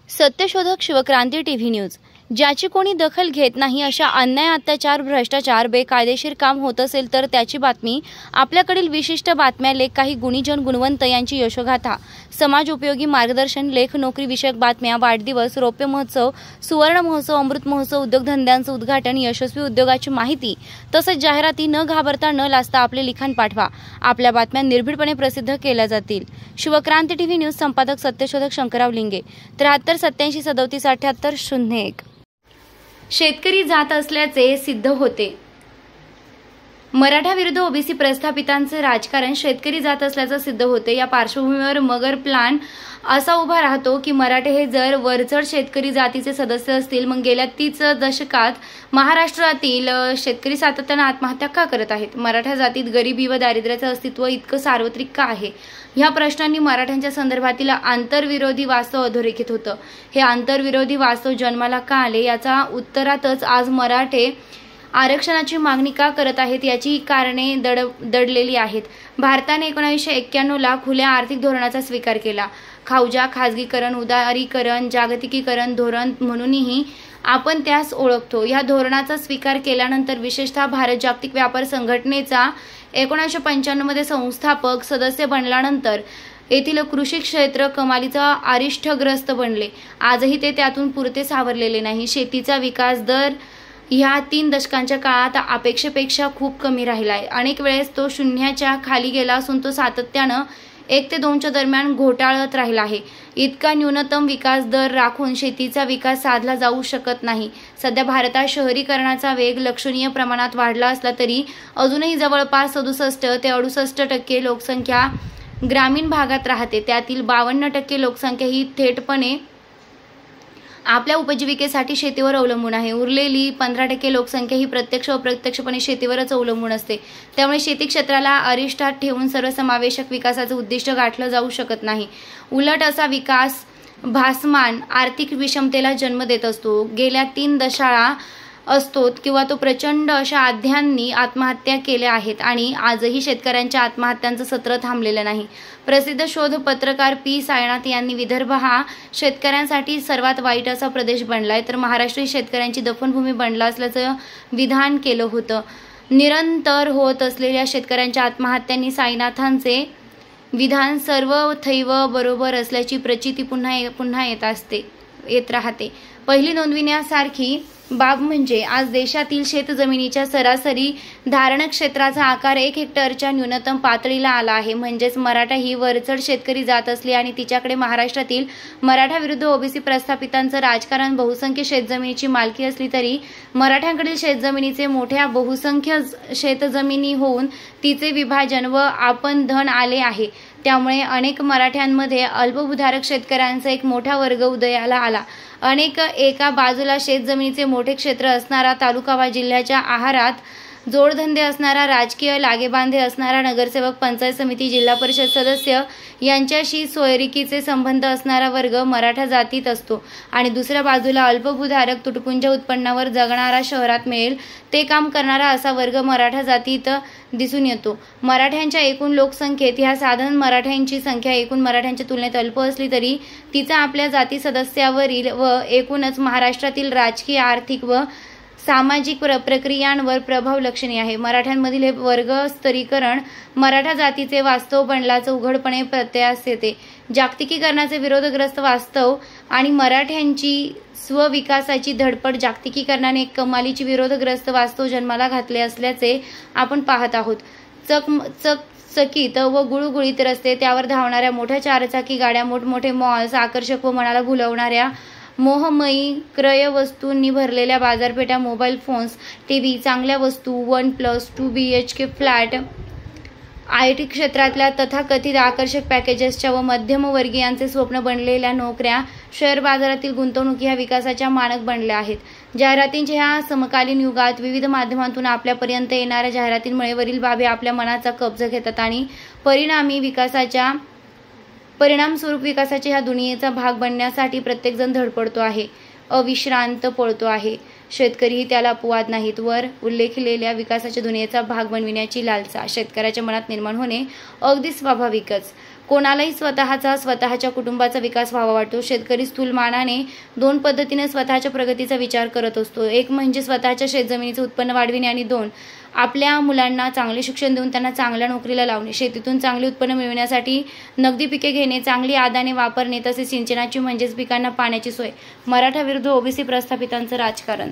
सत्यशोधक Shivkranti TV news. ज्याची कोणी दखल घेत नाही अशा अन्याय, अत्याचार, भ्रष्टाचार, बेकायदेशीर काम होत असेल तर त्याची बातमी, आपल्याकडील विशिष्ट बातम्या, लेख, काही गुणीजन गुणवंत यांची यशोगाथा, समाज उपयोगी मार्गदर्शन, लेख, नोकरी विषयक बातम्या, वाढदिवस, रौप्य महोत्सव, सुवर्ण महोत्सव, अमृत महोत्सव, उद्योगधंद्यांचं उद्घाटन, यशस्वी उद्योगाची माहिती तसंच जाहिराती न घाबरता न लाजता आपले लिखाण पाठवा। आपल्या बातम्या निर्भीडपणे प्रसिद्ध केल्या जातील। शिवक्रांती टीव्ही न्यूज संपादक सत्यशोधक शंकरराव लिंगे 73 87 37 78 01। शेतकरी जात असल्याचे सिद्ध होते। मराठा विरुद्ध ओबीसी प्रस्थापितांचे राजकारण शेतकरी जात असल्याचं सिद्ध होते। या पार्श्वभूमीवर मगर प्लान असा उभा राहतो की मराठे हे जर वरचढ शेतकरी जातीचे सदस्य असतील, मग गेल्या 30 दशकात महाराष्ट्रातील शेतकरी सातत्याने आत्महत्या का करत आहेत? मराठा जातीत गरिबी व दारिद्र्याचं अस्तित्व इतकं सार्वत्रिक का आहे? ह्या प्रश्नांनी मराठ्यांच्या संदर्भातील आंतरविरोधी वास्तव अधोरेखित होतं। हे आंतरविरोधी वास्तव जन्माला का आले याचा उत्तरातच आज मराठे आरक्षणाची मागणी का करत आहेत याची कारणे दडलेली आहेत। भारताने 1991 ला खुल्या आर्थिक धोरणाचा स्वीकार केला। खावजा, खाजगीकरण, उदारीकरण, जागतिकीकरण धोरण म्हणूनही आपण त्यास ओळखतो। या धोरणाचा स्वीकार केल्यानंतर विशेषतः भारत जागतिक व्यापार संघटनेचा 1995 मध्ये संस्थापक सदस्य बनल्यानंतर येथील कृषी क्षेत्र कमालीचा अरिष्टग्रस्त बनले। आजही ते त्यातून पुरते सावरलेले नाही। शेतीचा विकास दर ह्या 3 दशकांच्या काळात अपेक्षेपेक्षा खूप कमी राहिलाय। अनेक वेळेस तो शून्याच्या खाली गेला असून तो सातत्यानं 1 ते 2 च्या दरम्यान घोटाळत राहिला आहे। इतका न्यूनतम विकास दर राखून शेतीचा विकास साधला जाऊ शकत नाही। सध्या भारतात शहरीकरणाचा वेग लक्षणीय प्रमाणात वाढला असला तरी अजूनही जवळपास 67 ते 68% लोकसंख्या ग्रामीण भागात राहते। त्यातील 52% लोकसंख्या ही थेटपणे आपल्या उपजीविकेसाठी शेतीवर अवलंबून आहे। उरलेली 15% लोकसंख्या ही प्रत्यक्ष व अप्रत्यक्षपणे शेतीवरच अवलंबून असते। त्यामुळे शेती क्षेत्राला अरिष्टात ठेवून सर्वसमावेशक विकासाचे उद्दिष्ट गाठलं जाऊ शकत नाही। उलट असा विकास भासमान आर्थिक विषमतेला जन्म देत असतो। गेल्या 3 दशका असतो किंवा तो प्रचंड अशा आध्यांनी आत्महत्या केल्या आहेत आणि आजही शेतकऱ्यांच्या आत्महत्यांचं सत्र थांबलेलं नाही। प्रसिद्ध शोध पत्रकार पी सायनाथ यांनी विदर्भ हा शेतकऱ्यांसाठी सर्वात वाईट असा प्रदेश बनलाय तर महाराष्ट्र ही शेतकऱ्यांची दफनभूमी बनला असल्याचं विधान केलं होतं। निरंतर होत असलेल्या शेतकऱ्यांच्या आत्महत्यांनी सायनाथांचे विधान सर्वथैव बरोबर असल्याची प्रचिती पुन्हा येत राहते। पहिली नोंदविण्यासारखी बाब म्हणजे आज देशातील शेतजमिनीच्या सरासरी धारण क्षेत्राचा आकार 1 हेक्टरच्या न्यूनतम पातळीला आला आहे। म्हणजेच मराठा ही वरचढ शेतकरी जात असली आणि तिच्याकडे महाराष्ट्रातील मराठा विरुद्ध ओबीसी प्रस्थापितांचं राजकारण, बहुसंख्य शेतजमिनीची मालकी असली तरी मराठ्यांकडील शेतजमिनीचे मोठ्या बहुसंख्य शेतजमिनी होऊन तिचे विभाजन व आपण धन आले आहे। त्यामुळे अनेक मराठ्यांमध्ये अल्पभूधारक शेतकऱ्यांचा एक मोठा वर्ग उदयाला आला। एका बाजूला शेतजमिनीचे मोठे क्षेत्र असणारा तालुका व जिल्ह्याच्या आहारात जोडधंदे असणारा, राजकीय लागेबांधे असणारा नगरसेवक, पंचायत समिती, जिल्हा परिषद सदस्य यांच्याशी सोयरिकीचे संबंध असणारा वर्ग मराठा जातीत असतो आणि दुसऱ्या बाजूला अल्पभूधारक तुटपुंज उत्पन्नावर जगणारा, शहरात मिळेल ते काम करणारा असा वर्ग मराठा जातीत दिसून येतो। मराठ्यांच्या एकूण लोकसंख्येत ह्या साधारण मराठ्यांची संख्या एकूण मराठ्यांच्या तुलनेत अल्प असली तरी तिचा आपल्या जाती सदस्यावरील व एकूणच महाराष्ट्रातील राजकीय, आर्थिक व सामाजिक प्रक्रियांवर प्रभाव लक्षणीय आहे। मराठ्यांमधील हे वर्ग स्तरीकरण मराठा जातीचे वास्तव बनल्याचं उघडपणे प्रत्ययास येते। जागतिकीकरणाचे विरोधग्रस्त वास्तव आणि मराठ्यांची स्वविकासाची धडपड जागतिकीकरणाने एक कमालीची विरोधग्रस्त वास्तव जन्माला घातले असल्याचे आपण पाहत आहोत। चकचकीत व गुळगुळीत रस्ते, त्यावर धावणाऱ्या मोठ्या 4चाकी गाड्या, मोठमोठे मॉल्स, आकर्षक व मनाला भुलवणाऱ्या मोहमयी क्रय वस्तूंनी भरलेल्या बाजारपेठा, मोबाईल फोन्स, टीव्ही, चांगल्या वस्तू, 1+ 2 BHK फ्लॅट, IT क्षेत्रातल्या तथाकथित आकर्षक पॅकेजेसच्या व मध्यमवर्गीयांचे स्वप्न बनलेल्या नोकऱ्या, शेअर बाजारातील गुंतवणूक ह्या विकासाच्या मानक बनल्या आहेत। जाहिरातींच्या ह्या समकालीन युगात विविध माध्यमांतून आपल्यापर्यंत येणाऱ्या जाहिरातींमुळे वरील बाबी आपल्या मनाचा कब्जा घेतात आणि परिणामस्वरूप विकासाच्या ह्या दुनियेचा भाग बनण्यासाठी प्रत्येकजण धडपडतो आहे, अविश्रांत पळतो आहे। शेतकरीही त्याला अपवाद नाहीत। वर उल्लेखलेल्या विकासाच्या दुनियेचा भाग बनविण्याची लालसा शेतकऱ्याच्या मनात निर्माण होणे अगदी स्वाभाविकच। कोणालाही स्वतःच्या कुटुंबाचा विकास व्हावा वाटतो. शेतकरी स्थूलमानाने 2 पद्धतीने स्वतःच्या प्रगतीचा विचार करत असतो. एक म्हणजे स्वतःच्या शेतजमिनीचे उत्पन्न वाढविणे आणि 2 आपल्या मुलांना चांगले शिक्षण देऊन त्यांना चांगल्या नोकरीला लावणे. शेतीतून चांगले उत्पन्न मिळवण्यासाठी नगदी पिके घेणे, चांगली आदाने वापरणे तसेच सिंचनाची म्हणजेच पिकांना पाण्याची सोय. मराठा विरुद्ध ओबीसी प्रस्थापितांचं राजकारण.